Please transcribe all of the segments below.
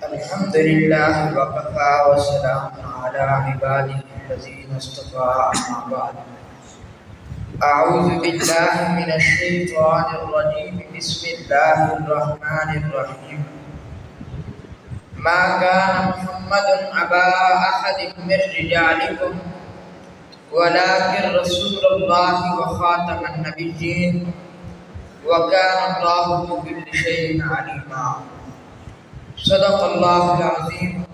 الحمد لله وكفى وسلام على عباده الذين اصطفى أما بعد. أعوذ بالله من الشيطان الرجيم. بسم الله الرحمن الرحيم. ما كان محمد أبا أحد من رجالكم ولكن رسول الله وخاتم النبيين وكان الله بكل شيء عليما. صدق الله العظيم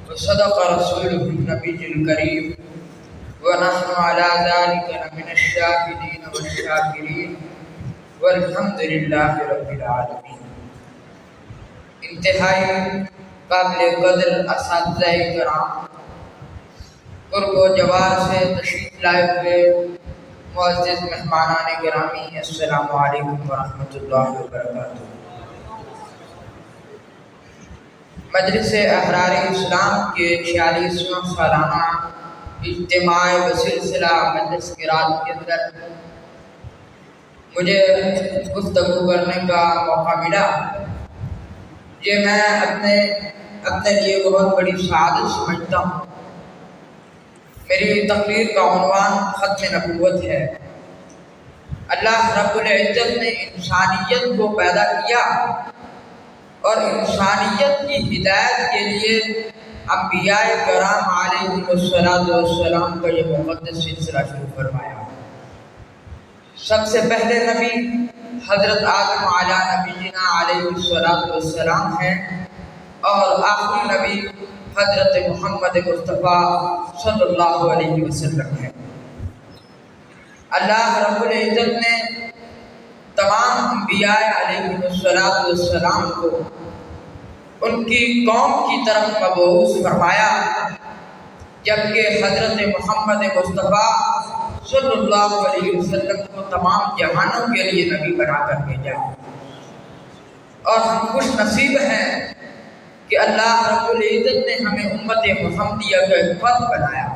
وصدق رسوله النبي الكريم ونحن على ذلك لمن الشاهدين والشاكرين والحمد لله رب العالمين. انتہائی قابل قدر اساتذہ کرام، قرب و جوار سے تشریف لائے ہوئے معزز مہمانان گرامی، السلام علیکم ورحمۃ اللہ وبرکاتہ. مجلس احرار اسلام کے 46واں سالانہ اجتماع بسلسلہ مجلس قرات کے اندر مجھے گفتگو کرنے کا موقع ملا. یہ میں اپنے لیے بہت بڑی سعادت سمجھتا ہوں. میری تقریر کا عنوان ختم نبوت ہے. اللہ رب العزت نے انسانیت کو پیدا کیا اور انسانیت کی ہدایت کے لیے انبیاء کرام علیہم السلام کا یہ مقدس سلسلہ شروع فرمایا. سب سے پہلے نبی حضرت آدم علیہ نبینا علیہ السلام ہیں اور آخری نبی حضرت محمد مصطفیٰ صلی اللہ علیہ وسلم ہیں. اللہ رب العزت نے تمام انبیاء علیہ السلام کو ان کی قوم کی طرف مبعوث فرمایا، جبکہ حضرت محمد مصطفیٰ صلی اللہ علیہ وسلم کو تمام جہانوں کے لیے نبی بنا کر بھیجا. اور ہم خوش نصیب ہیں کہ اللہ رب العزت نے ہمیں امت محمدیہ کا ایک فرد بنایا.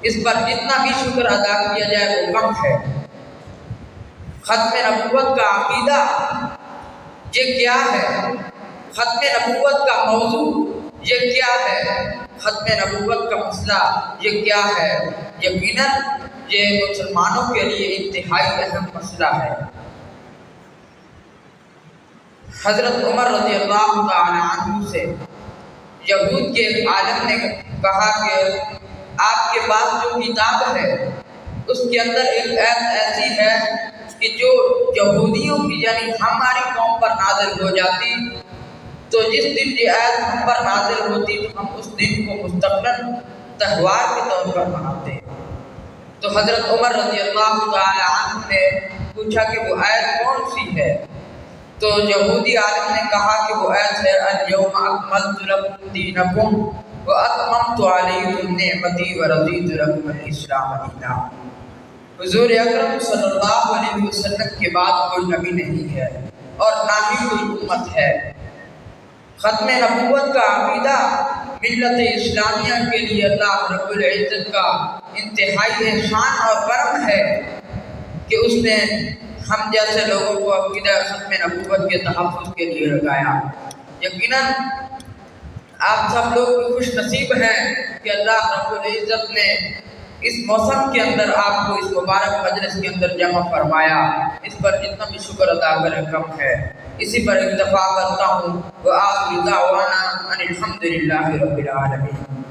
اس پر جتنا بھی شکر ادا کیا جائے وہ کم ہے. ختم نبوت کا عقیدہ یہ کیا ہے؟ ختم نبوت کا موضوع یہ کیا ہے؟ ختم نبوت کا مسئلہ یہ کیا ہے؟ یقیناً یہ مسلمانوں کے لیے انتہائی اہم مسئلہ ہے. حضرت عمر رضی اللہ تعالی عنہ سے یہود کے ایک عالم نے کہا کہ آپ کے پاس جو کتاب ہے اس کے اندر ایک آیت ایسی ہے کہ جو یہودیوں کی یعنی ہماری قوم پر نازل ہو جاتی تو جس دن یہ آیت ہم پر نازل ہوتی تو ہم اس دن کو مستقلاً تہوار کے طور پر مناتے. تو حضرت عمر رضی اللہ تعالی عنہ نے پوچھا کہ وہ آیت کون سی ہے؟ تو یہودی عالم نے کہا کہ وہ آیت ہے اليوم اکملت لکم دینکم واتممت علیکم نعمتی ورضیت لکم الاسلام دینا. حضور اکرم صلی اللہ علیہ وسلم کے بعد کوئی نبی نہیں ہے اور نہ ہی کوئی امت ہے. ختم نبوت کا عقیدہ ملت اسلامیہ کے لیے اللہ رب العزت کا انتہائی احسان اور کرم ہے کہ اس نے ہم جیسے لوگوں کو عقیدہ ختم نبوت کے تحفظ کے لیے لگایا. یقیناً آپ سب لوگ خوش نصیب ہیں کہ اللہ رب العزت نے اس موسم کے اندر آپ کو اس مبارک مجلس کے اندر جمع فرمایا. اس پر جتنا بھی شکر ادا کریں کم ہے. اسی پر اکتفا کرتا ہوں. وآخر دعوانا ان الحمد للہ رب العالمین.